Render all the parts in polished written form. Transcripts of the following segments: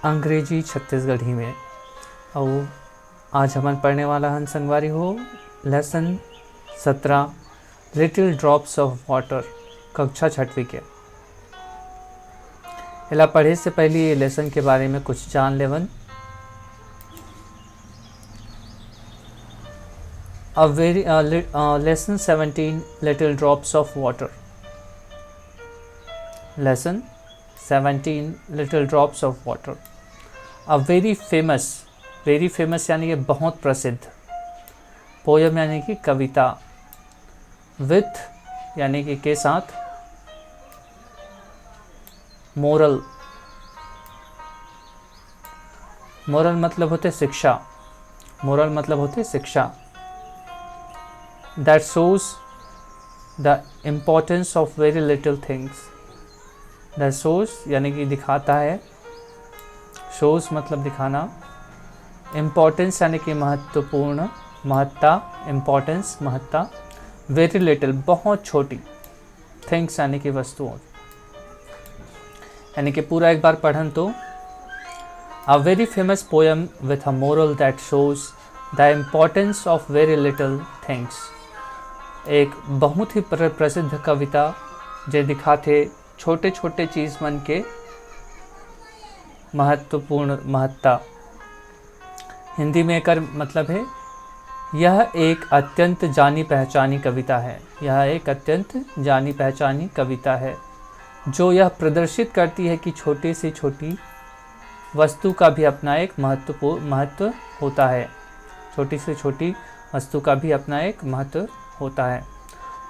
अंग्रेजी छत्तीसगढ़ी में। और आज हमन पढ़ने वाला हन संगवारी हो lesson 17 little drops of water, कक्षा 6वीं के। एला पढ़े से पहले ये लेसन के बारे में कुछ जान लेवन। Lesson 17 little drops of water. Lesson 17 little drops of water. A very famous यानी कि बहुत प्रसिद्ध, पोयम यानी कि कविता, विथ यानी कि के साथ, मोरल मतलब होते शिक्षा, मोरल मतलब होते शिक्षा। That shows the importance of very little things. That shows यानी कि दिखाता है, शोज मतलब दिखाना, इम्पोर्टेंस यानी कि महत्वपूर्ण, महत्ता, इम्पोर्टेंस महत्ता, वेरी लिटिल बहुत छोटी, थिंग्स यानी कि वस्तुओं। यानी कि पूरा एक बार पढ़न तो अ very famous poem with a moral that shows the importance of very little things. एक बहुत ही प्रसिद्ध कविता जे दिखाते छोटे छोटे चीज मन के महत्वपूर्ण महत्ता। हिंदी में एकर मतलब है यह एक अत्यंत जानी पहचानी कविता है। यह एक अत्यंत जानी पहचानी कविता है जो यह प्रदर्शित करती है कि छोटी से छोटी वस्तु का भी अपना एक महत्व होता है। छोटी से छोटी वस्तु का भी अपना एक महत्व होता है।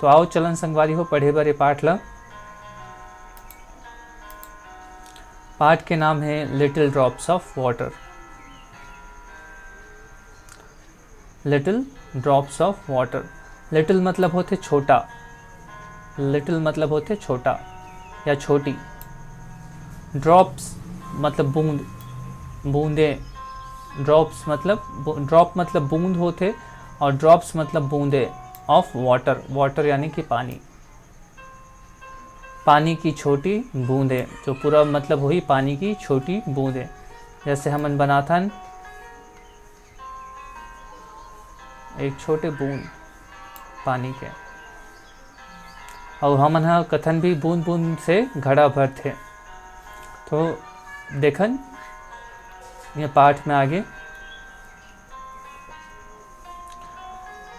तो आओ चलन संगवारी हो पढ़े बरे पाठ ला। पाठ के नाम है little drops of water. Little drops of water. Little मतलब होते छोटा, लिटिल मतलब होते छोटा या छोटी। ड्रॉप्स मतलब बूंद, बूंदे। ड्रॉप्स मतलब ड्रॉप मतलब बूंद होते और ड्रॉप्स मतलब बूंदे ऑफ वाटर। वाटर यानी कि पानी, पानी की छोटी बूंदे। जो पूरा मतलब हुई पानी की छोटी बूंदे। जैसे हमन बनाथन एक छोटे बूंद पानी के, और हमन हा कथन भी बूंद बूंद से घड़ा भर थे। तो देखन ये पाठ में आगे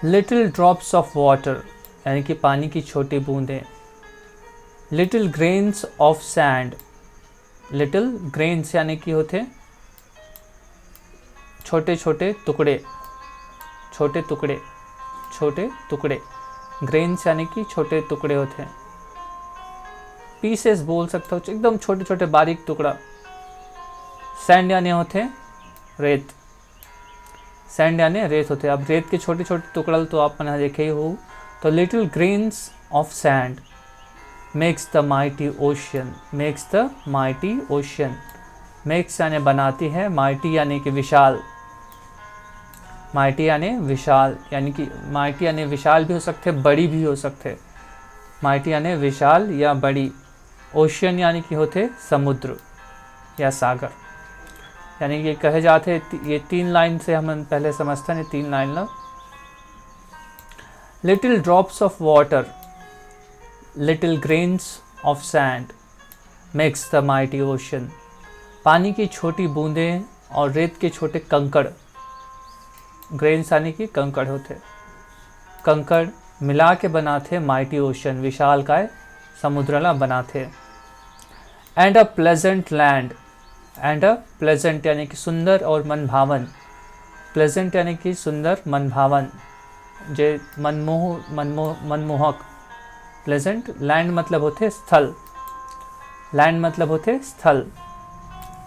लिटिल ड्रॉप्स ऑफ वाटर यानी कि पानी की छोटी बूंदें। Little grains of sand. Little grains यानी कि होते छोटे छोटे टुकड़े, छोटे टुकड़े, छोटे टुकड़े। ग्रेन्स यानी कि छोटे टुकड़े होते हैं। पीसेस बोल सकता हूँ, एकदम छोटे छोटे बारीक टुकड़ा। सैंड यानी होते रेत, सैंड यानी रेत होते। अब रेत के छोटे छोटे टुकड़ा तो आप मैंने देखे ही हो। तो little grains of sand makes the mighty ocean. Makes the mighty ocean. Makes यानी बनाती है, माइटी यानी कि विशाल। माइटी यानी विशाल, यानी कि माइटी यानी विशाल भी हो सकते, बड़ी भी हो सकते। माइटी यानी विशाल या बड़ी। ओशियन यानी कि होते समुद्र या सागर। यानी कि कहे जाते ये 3 लाइन से हम पहले समझते हैं। 3 लाइन ला। Little drops of water, little grains of sand makes the mighty ocean. पानी की छोटी बूंदें और रेत के छोटे कंकड़। ग्रेन्स यानी कि कंकड़ होते, कंकड़ मिला के बनाते माइटी ओशन, विशाल काय समुद्रला बनाते। And a pleasant land. And a pleasant यानी कि सुंदर और मनभावन। प्लेजेंट यानी कि सुंदर, मनभावन, जे मनमोहक। प्लेजेंट। लैंड मतलब होते स्थल, लैंड मतलब होते स्थल,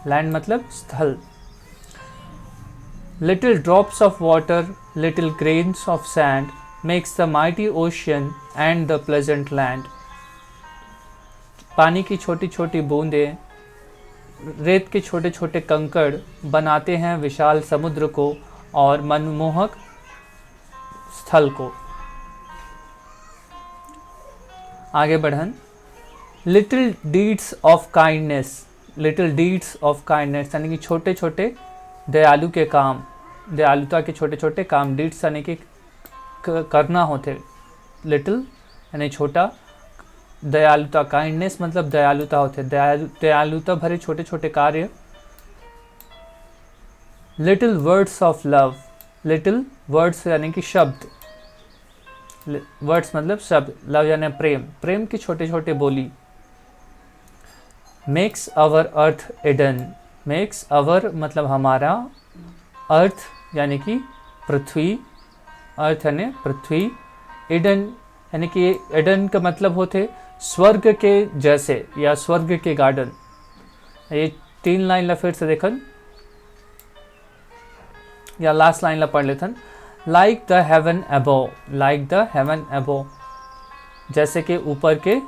लैंड मतलब स्थल। Little drops of water, little grains of sand makes the mighty ocean and the pleasant land. पानी की छोटी छोटी बूंदें, रेत के छोटे छोटे कंकड़ बनाते हैं विशाल समुद्र को और मनमोहक स्थल को। आगे बढ़न। Little deeds of kindness. Little deeds of kindness यानी कि छोटे छोटे दयालु के काम, दयालुता के छोटे छोटे काम, डीड्स यानी कि करना होते, लिटिल यानी छोटा, दयालुता, काइंडनेस मतलब दयालुता होते, दयालुता भरे छोटे छोटे कार्य। Little words of love, little words यानी कि शब्द, वर्ड्स मतलब शब्द, लव यानी प्रेम, प्रेम की छोटे छोटे बोली। Makes our earth Eden, makes our मतलब हमारा, अर्थ यानी कि पृथ्वी, अर्थ यानी पृथ्वी, एडन यानी कि एडन का मतलब होते स्वर्ग के जैसे या स्वर्ग के गार्डन। ये 3 लाइन ला फिर से देखन या लास्ट लाइन ला पढ़ लेथन। Like the haven above, like the haven above जैसे कि ऊपर के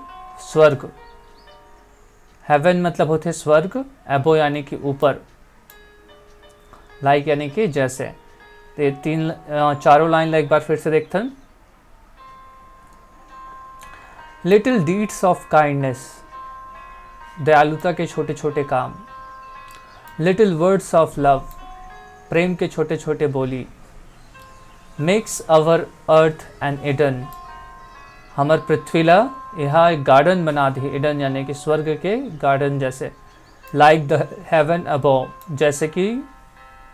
स्वर्ग, हेवन मतलब होते स्वर्ग, अबोव यानी कि ऊपर, लाइक यानी कि जैसे। तो ये चारों लाइन ला एक बार फिर से देखथन। लिटिल डीड्स ऑफ काइंडनेस, दयालुता के छोटे छोटे काम। लिटिल वर्ड्स ऑफ लव, प्रेम के छोटे छोटे बोली। Makes our earth and Eden, हमर पृथ्वीला यहाँ एक गार्डन बना दी, एडन यानी कि स्वर्ग के गार्डन जैसे। लाइक द हेवन अबोव, जैसे कि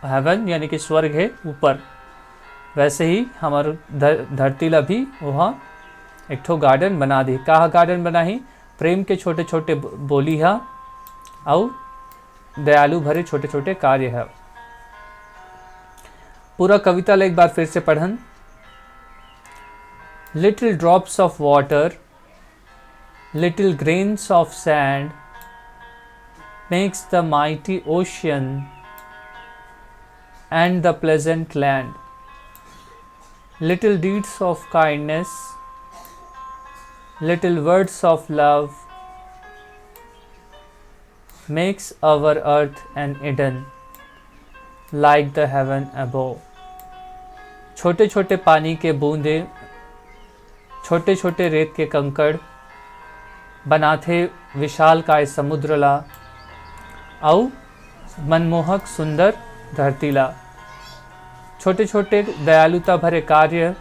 हेवन यानी कि स्वर्ग है ऊपर, वैसे ही हमार धरती ला भी वहाँ एक ठो गार्डन बना दी। कहा गार्डन बना ही? प्रेम के छोटे छोटे बोली है और दयालु भरे छोटे छोटे कार्य है। पूरा कविता ला एक बार फिर से पढ़न। Little drops of water, little grains of sand makes the mighty ocean and the pleasant land. Little deeds of kindness, little words of love makes our earth an Eden like the heaven above. छोटे छोटे पानी के बूंदे, छोटे छोटे रेत के कंकड़ बनाते विशाल काय समुद्र ला और मनमोहक सुंदर धरती ला। छोटे छोटे दयालुता भरे कार्य,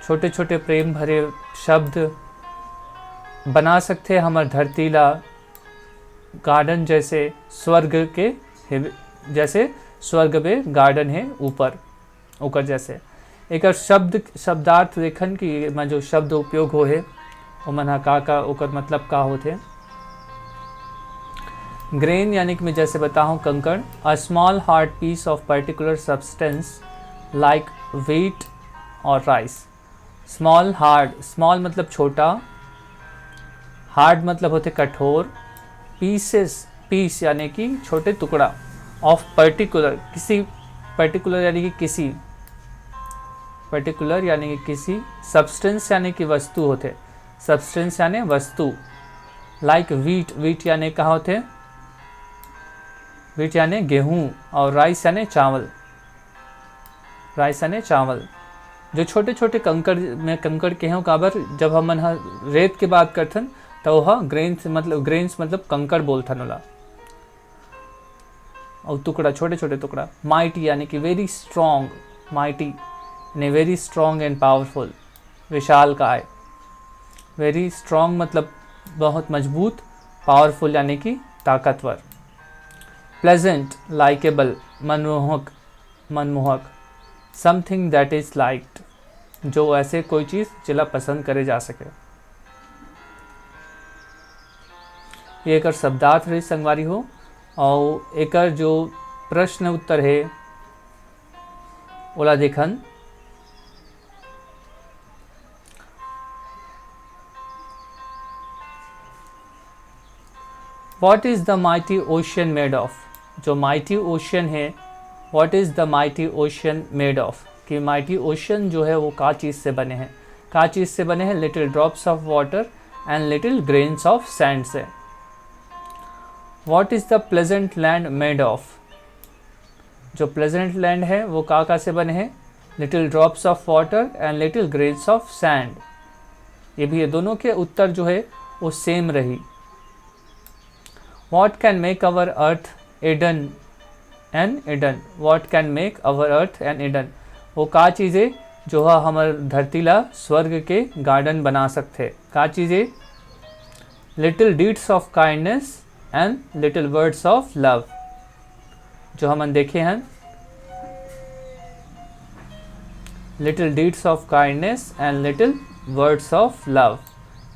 छोटे छोटे प्रेम भरे शब्द बना सकते हमार धरती ला गार्डन जैसे, स्वर्ग के जैसे स्वर्ग में गार्डन है ऊपर, ऊपर जैसे। एक शब्दार्थ देखन कि में जो शब्द उपयोग हो है वो मन का ओकर मतलब का होते। ग्रेन यानी कि मैं जैसे बताऊँ कंकड़, a small hard piece of particular substance like wheat और राइस। स्मॉल हार्ड, स्मॉल मतलब छोटा, हार्ड मतलब होते कठोर, पीसेस, पीस यानी कि छोटे टुकड़ा, ऑफ पर्टिकुलर किसी, पर्टिकुलर यानी कि किसी, पर्टिकुलर यानी कि किसी, सब्सटेंस यानी कि वस्तु होते, सब्सटेंस यानी वस्तु, लाइक व्हीट, व्हीट यानी कहाँ होते, व्हीट यानी गेहूँ, और राइस यानी चावल, राइस यानी चावल। जो छोटे छोटे कंकड़ में कंकड़ के हैं काबर जब हम रेत के बात करथन तो वह ग्रेन्स मतलब कंकड़ बोलथन होला, और टुकड़ा छोटे छोटे टुकड़ा। माइटी यानी कि वेरी स्ट्रॉन्ग, माइटी यानी वेरी स्ट्रॉन्ग एंड पावरफुल, विशाल काय। वेरी स्ट्रॉन्ग मतलब बहुत मजबूत, पावरफुल यानी कि ताकतवर। प्लेजेंट लाइकेबल, मनमोहक, मनमोहक। समथिंग दैट इज लाइक्ड, जो ऐसे कोई चीज़ जिला पसंद करे जा सके। ये एक शब्दार्थ रही संगवारी हो, और एक जो प्रश्न उत्तर है ओला देखन। What is the mighty ocean made of? जो mighty ocean है, what is the mighty ocean made of? कि mighty ocean जो है वो का चीज़ से बने हैं, का चीज़ से बने हैं? little drops of water and little grains of sand से। What is the pleasant land made of? जो pleasant land है वो का से बने हैं? little drops of water and little grains of sand। ये भी ये दोनों के उत्तर जो है वो सेम रही। What can make our earth Eden an Eden, what can make our earth an Eden, वो का चीज़ें जो है हमार धरती ला स्वर्ग के गार्डन बना सकते, का चीज़ें, little deeds of kindness and little words of love, जो हमन देखे हैं, little deeds of kindness and little words of love,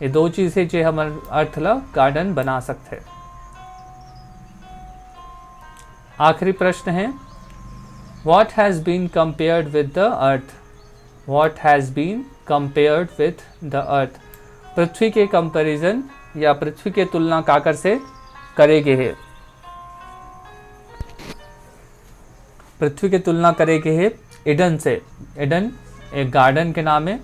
ये दो चीज़ें जो हमारे अर्थ ला गार्डन बना सकते। आखिरी प्रश्न है, what has been compared with the earth, what has been compared with the earth, पृथ्वी के कंपैरिजन या पृथ्वी के तुलना काकर से करे गए है, पृथ्वी की तुलना करे गए है एडन से, एडन एक गार्डन के नाम है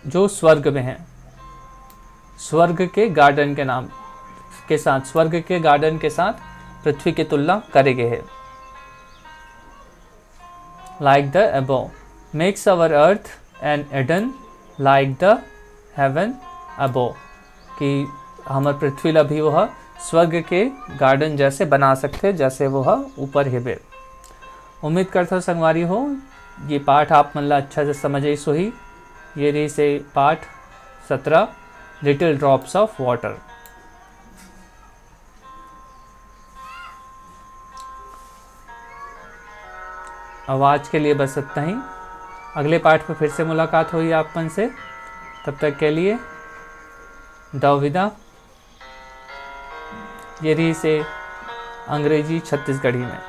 जो स्वर्ग में है, स्वर्ग के गार्डन के नाम के साथ, स्वर्ग के गार्डन के साथ पृथ्वी की तुलना करे गए है। Like the above makes our earth and Eden like the heaven above, कि हमारे पृथ्वी ला भी वह स्वर्ग के गार्डन जैसे बना सकते जैसे वह ऊपर हेबे। उम्मीद करता हूँ संगवारी हो ये पाठ आप मन ला अच्छा से समझे सो ही। ये रही से पाठ 17 लिटिल ड्रॉप्स ऑफ वाटर। आवाज़ के लिए बस इतना ही। अगले पाठ में फिर से मुलाकात हुई आपन से, तब तक के लिए दविदा। ये रही से अंग्रेजी छत्तीसगढ़ी में।